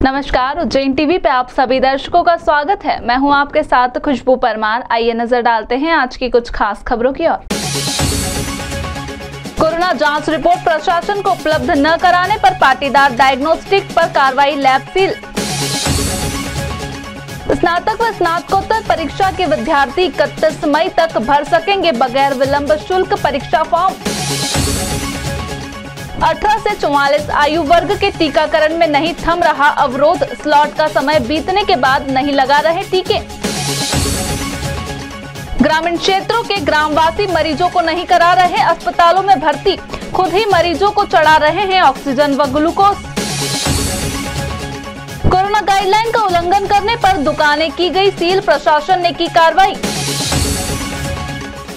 नमस्कार, उज्जैन टीवी पे आप सभी दर्शकों का स्वागत है। मैं हूं आपके साथ खुशबू परमार। आइए नजर डालते हैं आज की कुछ खास खबरों की ओर। कोरोना जांच रिपोर्ट प्रशासन को उपलब्ध न कराने पर पाटीदार डायग्नोस्टिक पर कार्रवाई, लैब सील। स्नातक व स्नातकोत्तर परीक्षा के विद्यार्थी 31 मई तक भर सकेंगे बगैर विलंब शुल्क परीक्षा फॉर्म। 18 से 44 आयु वर्ग के टीकाकरण में नहीं थम रहा अवरोध, स्लॉट का समय बीतने के बाद नहीं लगा रहे टीके। ग्रामीण क्षेत्रों के ग्रामवासी मरीजों को नहीं करा रहे अस्पतालों में भर्ती, खुद ही मरीजों को चढ़ा रहे हैं ऑक्सीजन व ग्लूकोज। कोरोना गाइडलाइन का उल्लंघन करने पर दुकानें की गई सील, प्रशासन ने की कार्रवाई।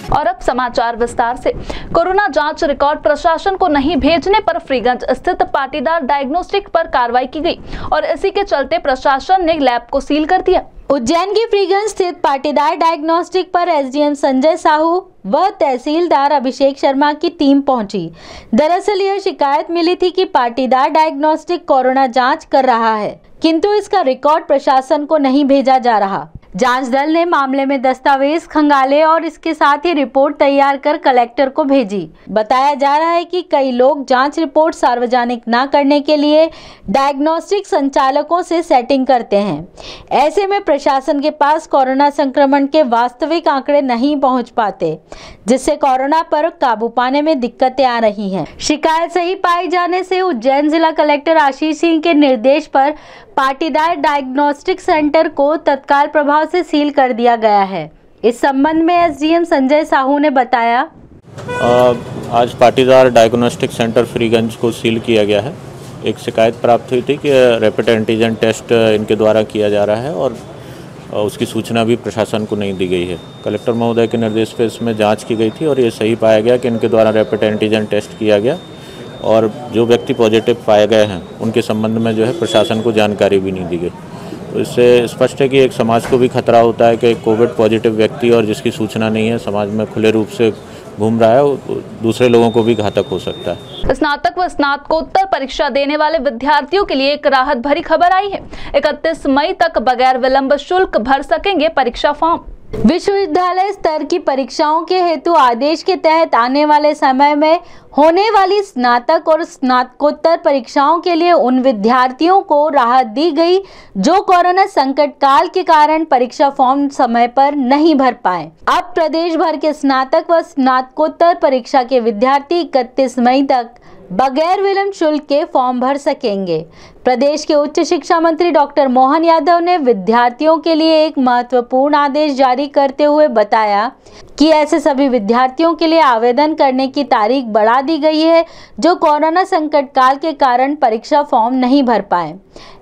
और अब समाचार विस्तार से। कोरोना जांच रिकॉर्ड प्रशासन को नहीं भेजने पर फ्रीगंज स्थित पाटीदार डायग्नोस्टिक पर कार्रवाई की गई और इसी के चलते प्रशासन ने लैब को सील कर दिया। उज्जैन की फ्रीगंज स्थित पाटीदार डायग्नोस्टिक पर एसडीएम संजय साहू व तहसीलदार अभिषेक शर्मा की टीम पहुंची। दरअसल यह शिकायत मिली थी कि पाटीदार डायग्नोस्टिक कोरोना जांच कर रहा है, किंतु इसका रिकॉर्ड प्रशासन को नहीं भेजा जा रहा। जांच दल ने मामले में दस्तावेज खंगाले और इसके साथ ही रिपोर्ट तैयार कर कलेक्टर को भेजी। बताया जा रहा है कि कई लोग जांच रिपोर्ट सार्वजनिक न करने के लिए डायग्नोस्टिक संचालकों से सेटिंग करते हैं। ऐसे में प्रशासन के पास कोरोना संक्रमण के वास्तविक आंकड़े नहीं पहुंच पाते, जिससे कोरोना पर काबू पाने में दिक्कतें आ रही हैं। शिकायत सही पाई जाने से उज्जैन जिला कलेक्टर आशीष सिंह के निर्देश पर पाटीदार डायग्नोस्टिक सेंटर को तत्काल प्रभाव से सील कर दिया गया है। इस संबंध में एसडीएम संजय साहू ने बताया, आज पाटीदार डायग्नोस्टिक सेंटर फ्रीगंज को सील किया गया है। एक शिकायत प्राप्त हुई थी कि रैपिड एंटीजन टेस्ट इनके द्वारा किया जा रहा है और उसकी सूचना भी प्रशासन को नहीं दी गई है। कलेक्टर महोदय के निर्देश पर इसमें जांच की गई थी और ये सही पाया गया कि इनके द्वारा रैपिड एंटीजन टेस्ट किया गया और जो व्यक्ति पॉजिटिव पाए गए हैं उनके संबंध में जो है प्रशासन को जानकारी भी नहीं दी गई। तो इससे स्पष्ट है कि एक समाज को भी खतरा होता है कि कोविड पॉजिटिव व्यक्ति और जिसकी सूचना नहीं है समाज में खुले रूप से घूम रहा है, दूसरे लोगों को भी घातक हो सकता है। स्नातक व स्नातकोत्तर परीक्षा देने वाले विद्यार्थियों के लिए एक राहत भरी खबर आई है। 31 मई तक बगैर विलंब शुल्क भर सकेंगे परीक्षा फॉर्म। विश्वविद्यालय स्तर की परीक्षाओं के हेतु आदेश के तहत आने वाले समय में होने वाली स्नातक और स्नातकोत्तर परीक्षाओं के लिए उन विद्यार्थियों को राहत दी गई जो कोरोना संकट काल के कारण परीक्षा फॉर्म समय पर नहीं भर पाए। अब प्रदेश भर के स्नातक व स्नातकोत्तर परीक्षा के विद्यार्थी 31 मई तक बगैर विलंब शुल्क के फॉर्म भर सकेंगे। प्रदेश के उच्च शिक्षा मंत्री डॉक्टर मोहन यादव ने विद्यार्थियों के लिए एक महत्वपूर्ण आदेश जारी करते हुए बताया कि ऐसे सभी विद्यार्थियों के लिए आवेदन करने की तारीख बढ़ा दी गई है जो कोरोना संकट काल के कारण परीक्षा फॉर्म नहीं भर पाए।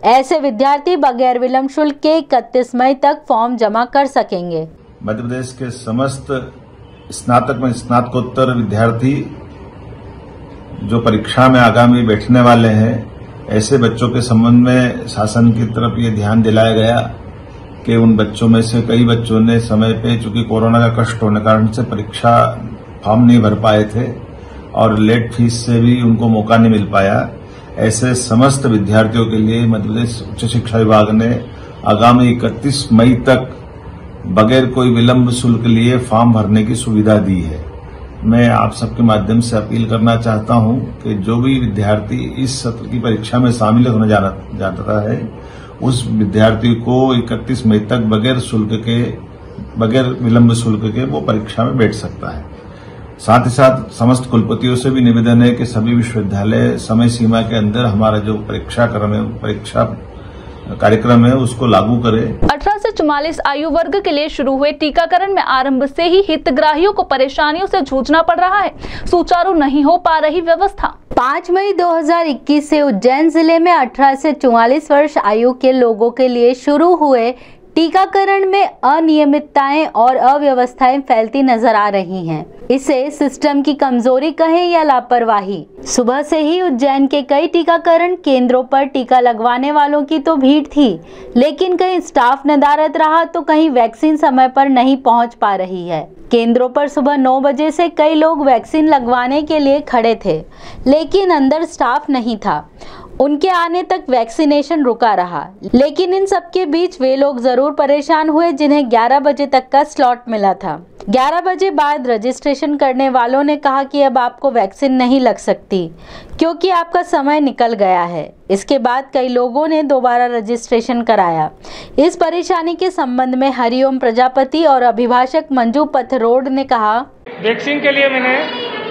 ऐसे विद्यार्थी बगैर विलंब शुल्क के 31 मई तक फॉर्म जमा कर सकेंगे। मध्य प्रदेश के समस्त स्नातक में स्नातकोत्तर विद्यार्थी जो परीक्षा में आगामी बैठने वाले हैं, ऐसे बच्चों के संबंध में शासन की तरफ ये ध्यान दिलाया गया कि उन बच्चों में से कई बच्चों ने समय पे, चूंकि कोरोना का कष्ट होने के कारण से परीक्षा फॉर्म नहीं भर पाए थे और लेट फीस से भी उनको मौका नहीं मिल पाया। ऐसे समस्त विद्यार्थियों के लिए मध्य प्रदेश उच्च शिक्षा विभाग ने आगामी 31 मई तक बगैर कोई विलंब शुल्क लिए फॉर्म भरने की सुविधा दी है। मैं आप सबके माध्यम से अपील करना चाहता हूं कि जो भी विद्यार्थी इस सत्र की परीक्षा में शामिल होने जाता है उस विद्यार्थी को 31 मई तक बगैर विलंब शुल्क के वो परीक्षा में बैठ सकता है। साथ ही साथ समस्त कुलपतियों से भी निवेदन है कि सभी विश्वविद्यालय समय सीमा के अंदर हमारा जो परीक्षा कार्यक्रम है उसको लागू करें। 18 से 44 आयु वर्ग के लिए शुरू हुए टीकाकरण में आरंभ से ही हितग्राहियों को परेशानियों से जूझना पड़ रहा है। सुचारू नहीं हो पा रही व्यवस्था। 5 मई 2021 से उज्जैन जिले में 18 से 44 वर्ष आयु के लोगों के लिए शुरू हुए टीकाकरण में अनियमितताएं और अव्यवस्थाएं फैलती नजर आ रही हैं। इसे सिस्टम की कमजोरी कहें या लापरवाही। सुबह से ही उज्जैन के कई टीकाकरण केंद्रों पर टीका लगवाने वालों की तो भीड़ थी, लेकिन कहीं स्टाफ नदारद रहा तो कहीं वैक्सीन समय पर नहीं पहुंच पा रही है। केंद्रों पर सुबह 9 बजे से कई लोग वैक्सीन लगवाने के लिए खड़े थे, लेकिन अंदर स्टाफ नहीं था। उनके आने तक वैक्सीनेशन रुका रहा। लेकिन इन सबके बीच वे लोग जरूर परेशान हुए जिन्हें 11 बजे तक का स्लॉट मिला था। 11 बजे बाद रजिस्ट्रेशन करने वालों ने कहा कि अब आपको वैक्सीन नहीं लग सकती क्योंकि आपका समय निकल गया है। इसके बाद कई लोगों ने दोबारा रजिस्ट्रेशन कराया। इस परेशानी के संबंध में हरिओम प्रजापति और अभिभाषक मंजू पथरोड ने कहा, वैक्सीन के लिए मैंने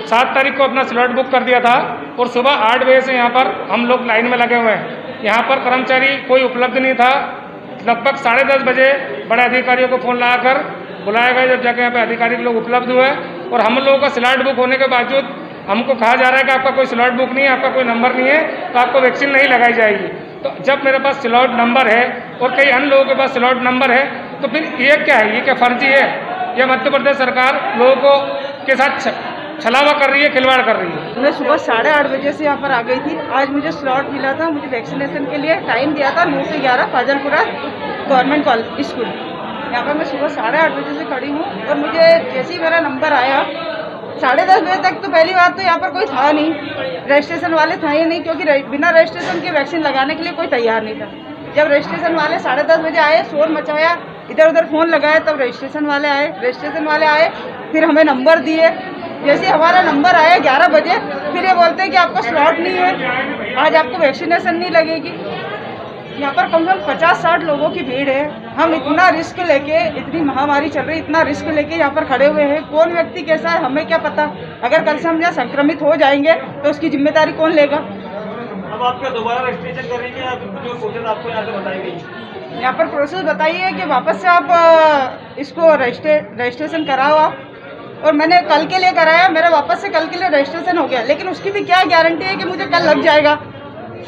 7 तारीख को अपना स्लॉट बुक कर दिया था और सुबह 8 बजे से यहाँ पर हम लोग लाइन में लगे हुए हैं। यहाँ पर कर्मचारी कोई उपलब्ध नहीं था। लगभग 10:30 बजे बड़े अधिकारियों को फ़ोन लगाकर बुलाया गया, जब जाके यहाँ पे अधिकारी लोग उपलब्ध हुए और हम लोगों का स्लॉट बुक होने के बावजूद हमको कहा जा रहा है कि आपका कोई स्लॉट बुक नहीं है, आपका कोई नंबर नहीं है, तो आपको वैक्सीन नहीं लगाई जाएगी। तो जब मेरे पास स्लॉट नंबर है और कई अन्य लोगों के पास स्लॉट नंबर है, तो फिर ये क्या है? ये क्या फर्जी है? ये मध्य प्रदेश सरकार लोगों को के साथ छलावा कर रही है, खिलवाड़ कर रही है। मैं सुबह 8:30 बजे से यहाँ पर आ गई थी। आज मुझे स्लॉट मिला था, मुझे वैक्सीनेशन के लिए टाइम दिया था 9 से 11 फाजलपुरा गवर्नमेंट कॉलेज स्कूल। यहाँ पर मैं सुबह 8:30 बजे से खड़ी हूँ और मुझे जैसे ही मेरा नंबर आया 10:30 बजे तक तो पहली बात तो यहाँ पर कोई था नहीं, रजिस्ट्रेशन वाले था ही नहीं, क्योंकि बिना रजिस्ट्रेशन के वैक्सीन लगाने के लिए कोई तैयार नहीं था। जब रजिस्ट्रेशन वाले 10:30 बजे आए, शोर मचाया, इधर उधर फोन लगाया, तब रजिस्ट्रेशन वाले आए, फिर हमें नंबर दिए। जैसे हमारा नंबर आया 11 बजे, फिर ये बोलते हैं कि आपका स्लॉट नहीं है, आज आपको वैक्सीनेशन नहीं लगेगी। यहाँ पर कम से कम 50-60 लोगों की भीड़ है। हम इतना रिस्क लेके, इतनी महामारी चल रही, इतना रिस्क लेके यहाँ पर खड़े हुए हैं। कौन व्यक्ति कैसा है हमें क्या पता? अगर कल से हम यहाँ संक्रमित हो जाएंगे तो उसकी जिम्मेदारी कौन लेगा? अब आप क्या दोबारा रजिस्ट्रेशन करेंगे या जो प्रोसेस आपको यहाँ से बताई गई? यहाँ पर प्रोसेस बताई है कि वापस से आप इसको रजिस्ट्रेशन कराओ आप। और मैंने कल के लिए कराया, मेरा वापस से कल के लिए रजिस्ट्रेशन हो गया, लेकिन उसकी भी क्या गारंटी है कि मुझे कल लग जाएगा?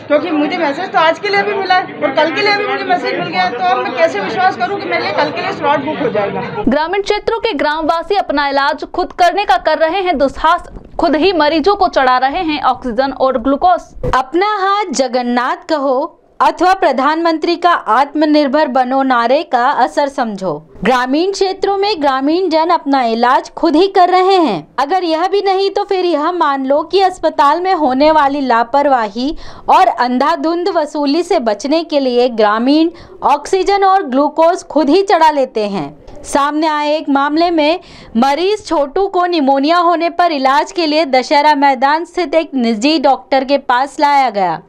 क्योंकि मुझे मैसेज तो आज के लिए भी मिला है और कल के लिए भी मुझे मैसेज मिल गया, तो अब मैं कैसे विश्वास करूं कि मेरे लिए कल के लिए स्लॉट बुक हो जाएगा? ग्रामीण क्षेत्रों के ग्रामवासी अपना इलाज खुद करने का कर रहे हैं दुस्साहस, खुद ही मरीजों को चढ़ा रहे हैं ऑक्सीजन और ग्लूकोज। अपना हाथ जगन्नाथ कहो अथवा प्रधानमंत्री का आत्मनिर्भर बनो नारे का असर समझो। ग्रामीण क्षेत्रों में ग्रामीण जन अपना इलाज खुद ही कर रहे हैं। अगर यह भी नहीं तो फिर यह मान लो कि अस्पताल में होने वाली लापरवाही और अंधाधुंध वसूली से बचने के लिए ग्रामीण ऑक्सीजन और ग्लूकोज खुद ही चढ़ा लेते हैं। सामने आए एक मामले में मरीज छोटू को निमोनिया होने पर इलाज के लिए दशहरा मैदान स्थित एक निजी डॉक्टर के पास लाया गया,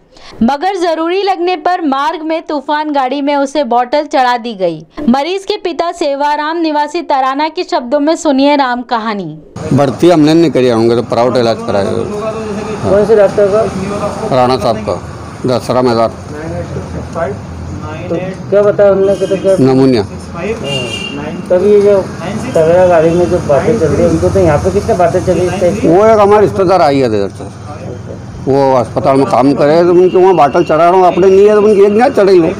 मगर जरूरी लगने पर मार्ग में तूफान गाड़ी में उसे बोतल चढ़ा दी गई। मरीज के पिता सेवाराम निवासी तराना के शब्दों में सुनिए राम कहानी। भर्ती हमने नहीं करी होंगे तो प्राइवेट इलाज कराया। कौन से डॉक्टर का? राणा साहब का, दशहरा मैदान। तो क्या बताया उन्होंने? नमूनिया। तभी ये जो तवेरा गाड़ी में जो बातें चल रही है उनको, तो यहाँ पे कितने बातें चली? वो एक हमारे रिश्तेदार आई है इधर से, वो अस्पताल में काम करे तो उनके वहाँ बाटल चढ़ा रहा हूँ, अपने नहीं है तो उनकी एक ना चढ़ी हो।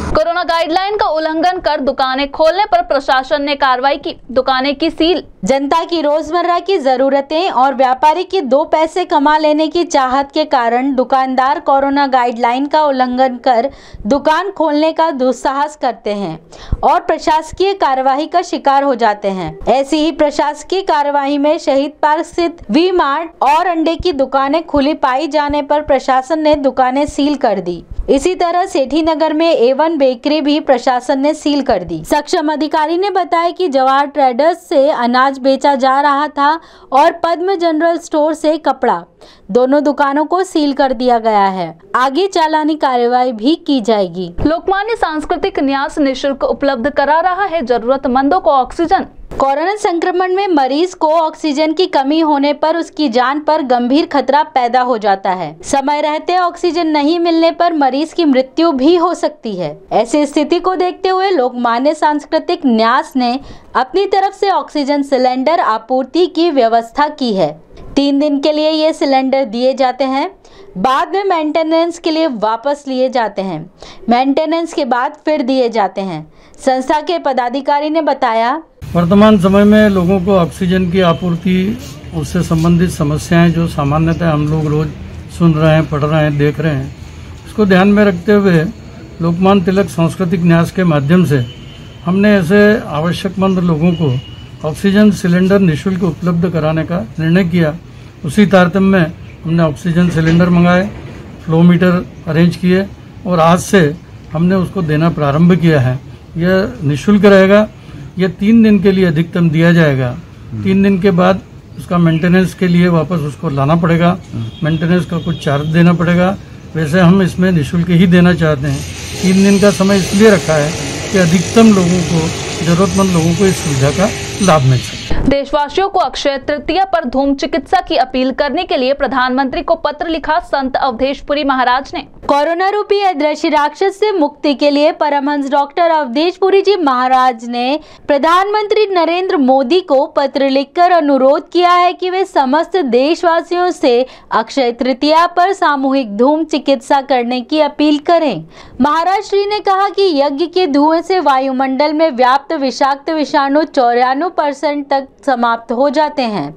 कोरोना गाइडलाइन का उल्लंघन कर दुकानें खोलने पर प्रशासन ने कार्रवाई की, दुकानें की सील। जनता की रोजमर्रा की जरूरतें और व्यापारी की 2 पैसे कमा लेने की चाहत के कारण दुकानदार कोरोना गाइडलाइन का उल्लंघन कर दुकान खोलने का दुस्साहस करते हैं और प्रशासकीय कार्यवाही का शिकार हो जाते हैं। ऐसी ही प्रशासकीय कार्यवाही में शहीद पार्क स्थित वी मार्ट और अंडे की दुकानें खुली पाई जाने पर प्रशासन ने दुकानें सील कर दी। इसी तरह सेठी नगर में A1 बेकरी भी प्रशासन ने सील कर दी। सक्षम अधिकारी ने बताया कि जवाहर ट्रेडर्स से अनाज बेचा जा रहा था और पद्म जनरल स्टोर से कपड़ा, दोनों दुकानों को सील कर दिया गया है। आगे चालानी कार्रवाई भी की जाएगी। लोकमान्य सांस्कृतिक न्यास निःशुल्क उपलब्ध करा रहा है जरूरतमंदों को ऑक्सीजन। कोरोना संक्रमण में मरीज को ऑक्सीजन की कमी होने पर उसकी जान पर गंभीर खतरा पैदा हो जाता है। समय रहते ऑक्सीजन नहीं मिलने पर मरीज की मृत्यु भी हो सकती है। ऐसी स्थिति को देखते हुए लोकमान्य सांस्कृतिक न्यास ने अपनी तरफ से ऑक्सीजन सिलेंडर आपूर्ति की व्यवस्था की है। 3 दिन के लिए ये सिलेंडर दिए जाते हैं, बाद में मेंटेनेंस के लिए वापस लिए जाते हैं। मेंटेनेंस के बाद फिर दिए जाते हैं। संस्था के पदाधिकारी ने बताया, वर्तमान समय में लोगों को ऑक्सीजन की आपूर्ति, उससे संबंधित समस्याएं जो सामान्यतः हम लोग रोज सुन रहे हैं, पढ़ रहे हैं, देख रहे हैं, इसको ध्यान में रखते हुए लोकमान्य तिलक सांस्कृतिक न्यास के माध्यम से हमने ऐसे आवश्यकमंद लोगों को ऑक्सीजन सिलेंडर निःशुल्क उपलब्ध कराने का निर्णय किया। उसी तारतम्य में हमने ऑक्सीजन सिलेंडर मंगाए, फ्लो मीटर अरेंज किए और आज से हमने उसको देना प्रारंभ किया है। यह निःशुल्क रहेगा। यह 3 दिन के लिए अधिकतम दिया जाएगा। 3 दिन के बाद उसका मेंटेनेंस के लिए वापस उसको लाना पड़ेगा। मेंटेनेंस का कुछ चार्ज देना पड़ेगा। वैसे हम इसमें निःशुल्क ही देना चाहते हैं। 3 दिन का समय इसलिए रखा है कि अधिकतम लोगों को, जरूरतमंद लोगों को इस सुविधा का लाभ मिल सके। देशवासियों को अक्षय तृतीया पर धूम चिकित्सा की अपील करने के लिए प्रधानमंत्री को पत्र लिखा संत अवधेशपुरी महाराज ने। कोरोना रूपी अदृश्य राक्षस से मुक्ति के लिए परमहंस डॉक्टर अवधेशपुरी जी महाराज ने प्रधानमंत्री नरेंद्र मोदी को पत्र लिखकर अनुरोध किया है कि वे समस्त देशवासियों से अक्षय तृतीया पर सामूहिक धूम चिकित्सा करने की अपील करें। महाराज श्री ने कहा कि यज्ञ के धुएं से वायुमंडल में व्याप्त विषाक्त विषाणु 94% तक समाप्त हो जाते हैं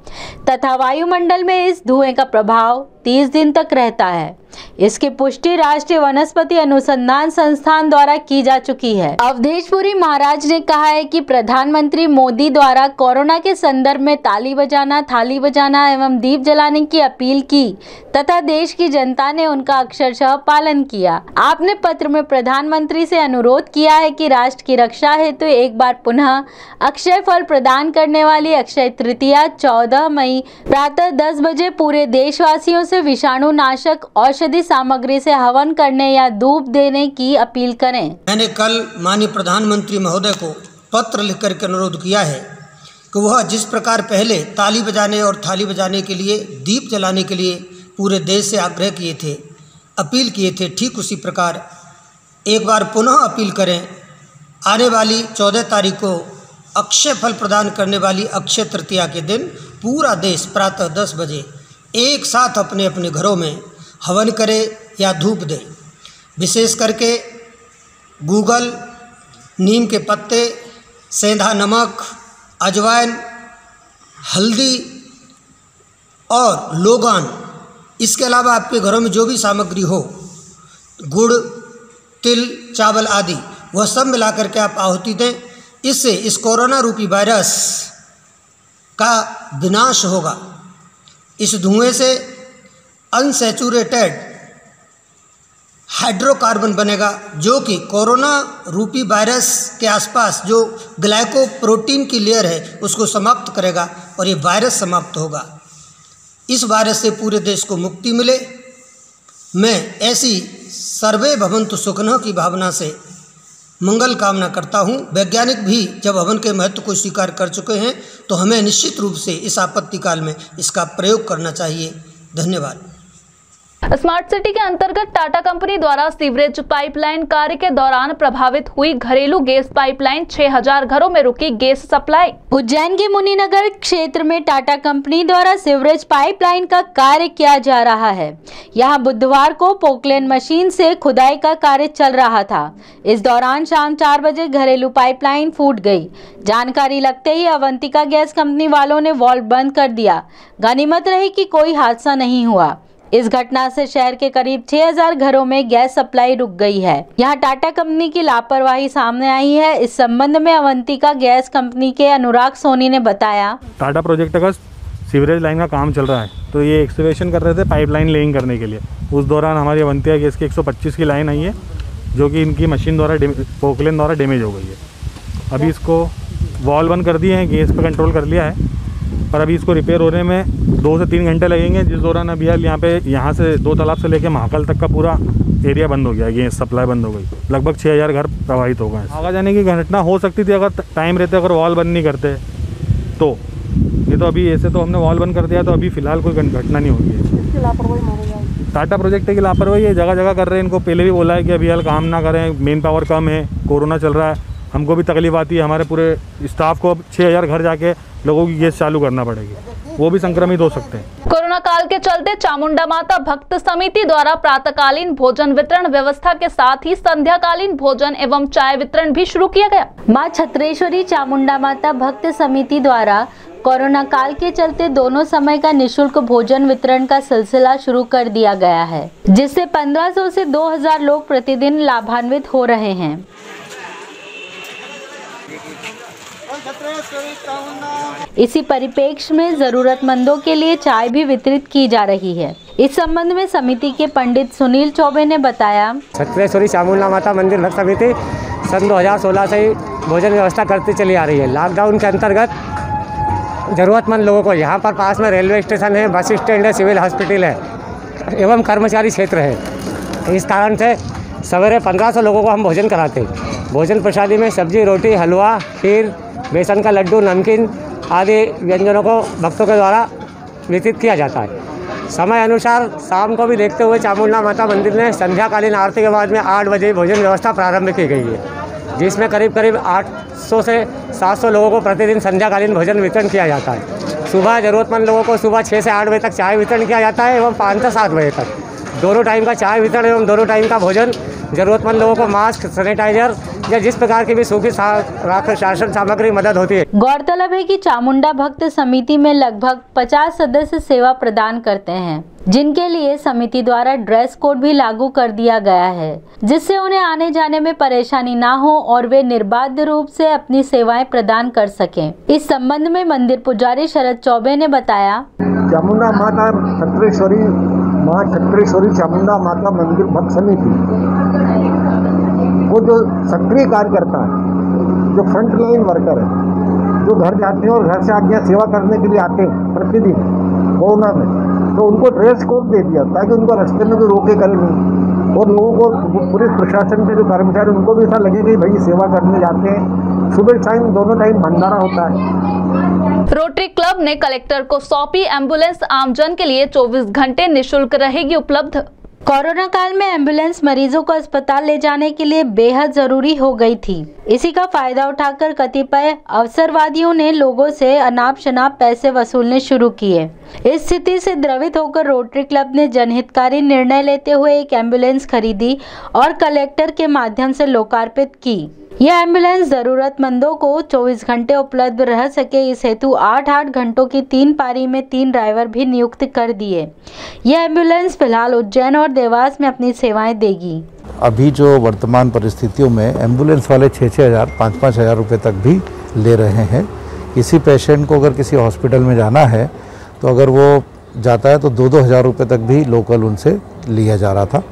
तथा वायुमंडल में इस धुएं का प्रभाव 30 दिन तक रहता है। इसकी पुष्टि राष्ट्रीय वनस्पति अनुसंधान संस्थान द्वारा की जा चुकी है। अवधेशपुरी महाराज ने कहा है कि प्रधानमंत्री मोदी द्वारा कोरोना के संदर्भ में ताली बजाना, थाली बजाना एवं दीप जलाने की अपील की तथा देश की जनता ने उनका अक्षरशः पालन किया। आपने पत्र में प्रधानमंत्री से अनुरोध किया है कि राष्ट्र की रक्षा हेतु एक बार पुनः अक्षय फल प्रदान करने वाली अक्षय तृतीया 14 मई प्रातः 10 बजे पूरे देशवासियों से विषाणु नाशक औषधि सामग्री से हवन करने या धूप देने की अपील करें। मैंने कल माननीय प्रधानमंत्री महोदय को पत्र लिख करके अनुरोध किया है कि वह जिस प्रकार पहले ताली बजाने और थाली बजाने के लिए, दीप जलाने के लिए पूरे देश से आग्रह किए थे, अपील किए थे, ठीक उसी प्रकार एक बार पुनः अपील करें। आने वाली 14 तारीख को अक्षय फल प्रदान करने वाली अक्षय तृतीया के दिन पूरा देश प्रातः 10 बजे एक साथ अपने अपने घरों में हवन करे या धूप दे। विशेष करके गूगल, नीम के पत्ते, सेंधा नमक, अजवाइन, हल्दी और लोगान, इसके अलावा आपके घरों में जो भी सामग्री हो, गुड़, तिल, चावल आदि, वह सब मिला करके आप आहुति दें। इससे इस कोरोना रूपी वायरस का विनाश होगा। इस धुएं से अनसैचुरेटेड हाइड्रोकार्बन बनेगा जो कि कोरोना रूपी वायरस के आसपास जो ग्लाइकोप्रोटीन की लेयर है उसको समाप्त करेगा और ये वायरस समाप्त होगा। इस वायरस से पूरे देश को मुक्ति मिले। मैं ऐसी सर्वे भवन्तु सुखिनः की भावना से मंगल कामना करता हूँ। वैज्ञानिक भी जब हवन के महत्व को स्वीकार कर चुके हैं तो हमें निश्चित रूप से इस आपत्ति काल में इसका प्रयोग करना चाहिए। धन्यवाद। स्मार्ट सिटी के अंतर्गत टाटा कंपनी द्वारा सीवरेज पाइपलाइन कार्य के दौरान प्रभावित हुई घरेलू गैस पाइपलाइन 6000 घरों में रुकी गैस सप्लाई। उज्जैन के मुनीनगर क्षेत्र में टाटा कंपनी द्वारा सीवरेज पाइपलाइन का कार्य किया जा रहा है। यहां बुधवार को पोकलेन मशीन से खुदाई का कार्य चल रहा था। इस दौरान शाम 4 बजे घरेलू पाइपलाइन फूट गई। जानकारी लगते ही अवंतिका गैस कंपनी वालों ने वाल्व बंद कर दिया। गनीमत रही कि कोई हादसा नहीं हुआ। इस घटना से शहर के करीब 6000 घरों में गैस सप्लाई रुक गई है। यहां टाटा कंपनी की लापरवाही सामने आई है। इस संबंध में अवंतिका गैस कंपनी के अनुराग सोनी ने बताया, टाटा प्रोजेक्ट का सीवरेज लाइन का काम चल रहा है तो ये एक्सकवेशन कर रहे थे पाइपलाइन लेइंग करने के लिए। उस दौरान हमारी अवंतिका गैस की 125 की लाइन आई है जो कि इनकी मशीन द्वारा पोकलेन द्वारा डैमेज हो गई है। अभी इसको वॉल बंद कर दिए हैं, गैस पे कंट्रोल कर लिया है पर अभी इसको रिपेयर होने में 2 से 3 घंटे लगेंगे। जिस दौरान अभी यहाँ से 2 तालाब से लेकर महाकाल तक का पूरा एरिया बंद हो गया, गैस सप्लाई बंद हो गई। लगभग 6000 घर प्रभावित हो गए। आगे जाने की घटना हो सकती थी अगर टाइम रहते, अगर वॉल बंद नहीं करते तो। नहीं तो अभी ऐसे तो हमने वॉल बंद कर दिया तो अभी फिलहाल कोई घटना नहीं होगी है। टाटा प्रोजेक्ट की लापरवाही है, जगह जगह कर रहे हैं। इनको पहले भी बोला है कि अभी हाल काम ना करें, मेन पावर कम है, कोरोना चल रहा है। हमको भी तकलीफ आती है, हमारे पूरे स्टाफ को 6000 घर जाके लोगों की गैस चालू करना पड़ेगी, वो भी संक्रमित हो सकते हैं। कोरोना काल के चलते चामुंडा माता भक्त समिति द्वारा प्रातःकालीन भोजन वितरण व्यवस्था के साथ ही संध्याकालीन भोजन एवं चाय वितरण भी शुरू किया गया। मां छत्रेश्वरी चामुंडा माता भक्त समिति द्वारा कोरोना काल के चलते दोनों समय का निःशुल्क भोजन वितरण का सिलसिला शुरू कर दिया गया है, जिससे 1500 से 2000 लोग प्रतिदिन लाभान्वित हो रहे हैं। इसी परिप्रेक्ष्य में जरूरतमंदों के लिए चाय भी वितरित की जा रही है। इस संबंध में समिति के पंडित सुनील चौबे ने बताया, छत्रेश्वरी चामुंडा माता मंदिर भक्त समिति सन 2016 से ही भोजन व्यवस्था करती चली आ रही है। लॉकडाउन के अंतर्गत ज़रूरतमंद लोगों को यहाँ पर पास में रेलवे स्टेशन है, बस स्टैंड है, सिविल हॉस्पिटल है एवं कर्मचारी क्षेत्र है। इस कारण से सवेरे 1500 लोगों को हम भोजन कराते हैं। भोजन प्रसादी में सब्जी, रोटी, हलवा, खीर, बेसन का लड्डू, नमकीन आदि व्यंजनों को भक्तों के द्वारा वितरित किया जाता है। समय अनुसार शाम को भी देखते हुए चामुंडा माता मंदिर में संध्याकालीन आरती के बाद में 8 बजे भोजन व्यवस्था प्रारंभ की गई है, जिसमें करीब 800 से 700 लोगों को प्रतिदिन संध्याकालीन भोजन वितरण किया जाता है। सुबह ज़रूरतमंद लोगों को सुबह 6 से 8 बजे तक चाय वितरण किया जाता है एवं 5 से 7 बजे तक दोनों टाइम का चाय वितरण एवं दोनों टाइम का भोजन। ज़रूरतमंद लोगों को मास्क, सैनिटाइजर या जिस प्रकार की भी सूखी राशन सामग्री मदद होती है। गौरतलब है कि चामुंडा भक्त समिति में लगभग 50 सदस्य सेवा प्रदान करते हैं, जिनके लिए समिति द्वारा ड्रेस कोड भी लागू कर दिया गया है, जिससे उन्हें आने जाने में परेशानी ना हो और वे निर्बाध रूप से अपनी सेवाएं प्रदान कर सकें। इस संबंध में मंदिर पुजारी शरद चौबे ने बताया, चामुंडा माता छत्रेश्वरी माँ छत्रेश्वरी चामुंडा माता मंदिर भक्त समिति वो जो सक्रिय कार्यकर्ता है, जो फ्रंट लाइन वर्कर है, जो घर जाते हैं और घर से आगे सेवा करने के लिए आते हैं प्रतिदिन कोरोना में, तो उनको ड्रेस कोड दे दिया ताकि उनको रास्ते में कोई रोके करे नहीं और लोगों को पुलिस प्रशासन के जो कर्मचारी उनको भी ऐसा लगे कि भाई सेवा करने जाते हैं। सुबह टाइम दोनों टाइम भंडारा होता है। रोटरी क्लब ने कलेक्टर को सौंपी एम्बुलेंस, आमजन के लिए 24 घंटे निःशुल्क रहेगी उपलब्ध। कोरोना काल में एम्बुलेंस मरीजों को अस्पताल ले जाने के लिए बेहद जरूरी हो गई थी। इसी का फायदा उठाकर कतिपय अवसरवादियों ने लोगों से अनाप शनाप पैसे वसूलने शुरू किए। इस स्थिति से द्रवित होकर रोटरी क्लब ने जनहितकारी निर्णय लेते हुए एक एम्बुलेंस खरीदी और कलेक्टर के माध्यम से लोकार्पित की। यह एम्बुलेंस जरूरतमंदों को 24 घंटे उपलब्ध रह सके, इस हेतु 8-8 घंटों की 3 पारी में 3 ड्राइवर भी नियुक्त कर दिए। यह एम्बुलेंस फिलहाल उज्जैन और देवास में अपनी सेवाएं देगी। अभी जो वर्तमान परिस्थितियों में एम्बुलेंस वाले 6-6 हज़ार 5-5 हज़ार रुपये तक भी ले रहे हैं। किसी पेशेंट को अगर किसी हॉस्पिटल में जाना है तो अगर वो जाता है तो 2-2 हज़ार रुपये तक भी लोकल उनसे लिया जा रहा था।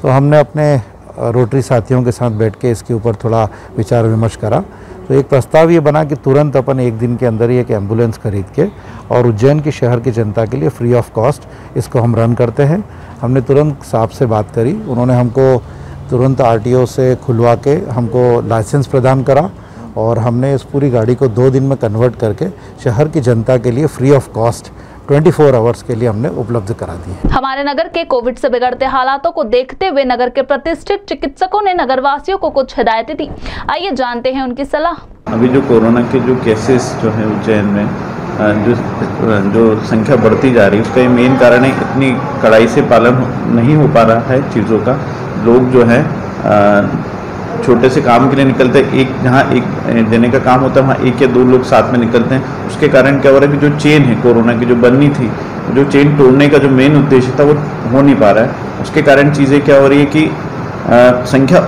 तो हमने अपने रोटरी साथियों के साथ बैठ के इसके ऊपर थोड़ा विचार विमर्श करा, तो एक प्रस्ताव ये बना कि तुरंत अपन 1 दिन के अंदर ही एक एम्बुलेंस खरीद के और उज्जैन की शहर की जनता के लिए फ्री ऑफ कॉस्ट इसको हम रन करते हैं। हमने तुरंत साहब से बात करी, उन्होंने हमको तुरंत RTO से खुलवा के हमको लाइसेंस प्रदान करा और हमने इस पूरी गाड़ी को 2 दिन में कन्वर्ट करके शहर की जनता के लिए फ्री ऑफ कॉस्ट 24 आवर्स के लिए हमने उपलब्ध करा दी। हमारे नगर के कोविड से बिगड़ते हालातों को देखते हुए नगर के प्रतिष्ठित चिकित्सकों ने नगरवासियों को कुछ हिदायतें दी। आइए जानते हैं उनकी सलाह। अभी जो कोरोना के जो केसेस जो है उज्जैन में जो संख्या बढ़ती जा रही है, उसका ये मेन कारण है इतनी कड़ाई से पालन नहीं हो पा रहा है चीज़ों का। लोग जो है छोटे से काम के लिए निकलते हैं, एक जहाँ एक देने का काम होता है वहाँ 1 या 2 लोग साथ में निकलते हैं। उसके कारण क्या हो रहा है कि जो चेन है कोरोना की जो बननी थी, जो चेन तोड़ने का जो मेन उद्देश्य था वो हो नहीं पा रहा है। उसके कारण चीज़ें क्या हो रही है कि संख्या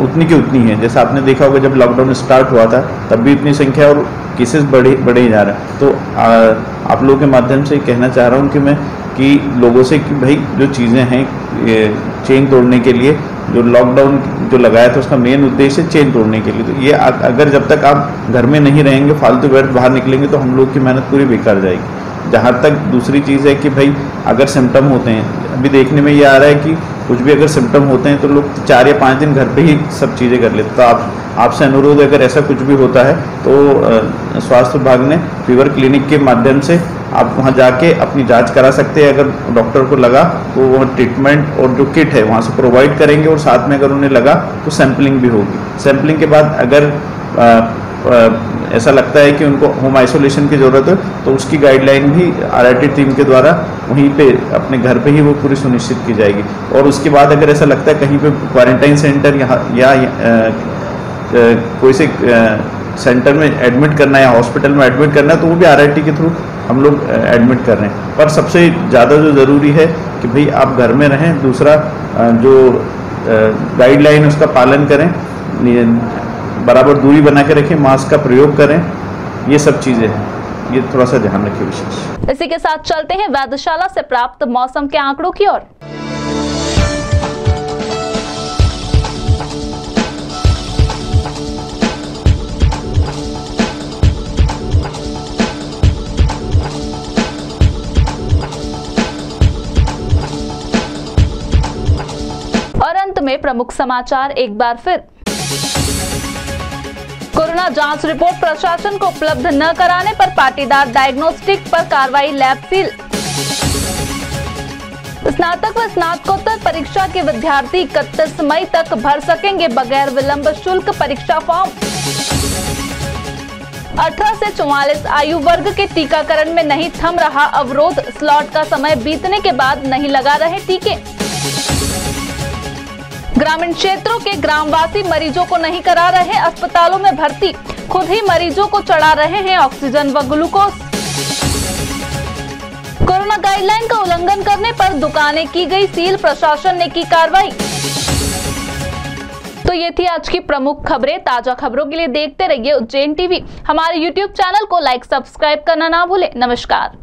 उतनी की उतनी है। जैसे आपने देखा होगा जब लॉकडाउन स्टार्ट हुआ था तब भी इतनी संख्या और केसेस बढ़े ही जा रहा है। तो आप लोगों के माध्यम से कहना चाह रहा हूँ कि मैं कि लोगों से कि भाई जो चीज़ें हैं चेन तोड़ने के लिए जो लॉकडाउन जो लगाया था उसका मेन उद्देश्य चेन तोड़ने के लिए। तो ये अगर जब तक आप घर में नहीं रहेंगे, फालतू बैठ बाहर निकलेंगे तो हम लोग की मेहनत पूरी बेकार जाएगी। जहाँ तक दूसरी चीज़ है कि भाई अगर सिम्टम होते हैं, अभी देखने में ये आ रहा है कि कुछ भी अगर सिम्टम होते हैं तो लोग 4 या 5 दिन घर पे ही सब चीज़ें कर लेते। तो आपसे अनुरोध है अगर ऐसा कुछ भी होता है तो स्वास्थ्य विभाग ने फीवर क्लिनिक के माध्यम से आप वहाँ जाके अपनी जांच करा सकते हैं। अगर डॉक्टर को लगा तो वो ट्रीटमेंट और जो किट है वहाँ से प्रोवाइड करेंगे और साथ में अगर उन्हें लगा तो सैंपलिंग भी होगी। सैंपलिंग के बाद अगर ऐसा लगता है कि उनको होम आइसोलेशन की ज़रूरत है तो उसकी गाइडलाइन भी RIT टीम के द्वारा वहीं पे अपने घर पे ही वो पूरी सुनिश्चित की जाएगी। और उसके बाद अगर ऐसा लगता है कहीं पे क्वारंटाइन सेंटर या कोई से सेंटर में एडमिट करना है या हॉस्पिटल में एडमिट करना है तो वो भी RIT के थ्रू हम लोग एडमिट कर रहे हैं। पर सबसे ज़्यादा जो ज़रूरी है कि भाई आप घर में रहें, दूसरा जो गाइडलाइन उसका पालन करें, बराबर दूरी बना के रखें, मास्क का प्रयोग करें, ये सब चीज़ें हैं। ये थोड़ा सा ध्यान रखिए विशेष। इसी के साथ चलते हैं वेधशाला से प्राप्त मौसम के आंकड़ों की ओर। और अंत में प्रमुख समाचार एक बार फिर। कोरोना जांच रिपोर्ट प्रशासन को उपलब्ध न कराने पर पाटीदार डायग्नोस्टिक पर कार्रवाई, लैब सील। स्नातक व स्नातकोत्तर परीक्षा के विद्यार्थी 31 मई तक भर सकेंगे बगैर विलंब शुल्क परीक्षा फॉर्म। 18 से 44 आयु वर्ग के टीकाकरण में नहीं थम रहा अवरोध, स्लॉट का समय बीतने के बाद नहीं लगा रहे टीके। ग्रामीण क्षेत्रों के ग्रामवासी मरीजों को नहीं करा रहे अस्पतालों में भर्ती, खुद ही मरीजों को चढ़ा रहे हैं ऑक्सीजन व ग्लूकोज। कोरोना गाइडलाइन का उल्लंघन करने पर दुकानें की गई सील, प्रशासन ने की कार्रवाई। तो ये थी आज की प्रमुख खबरें। ताजा खबरों के लिए देखते रहिए उज्जैन टीवी। हमारे YouTube चैनल को लाइक, सब्सक्राइब करना ना भूलें। नमस्कार।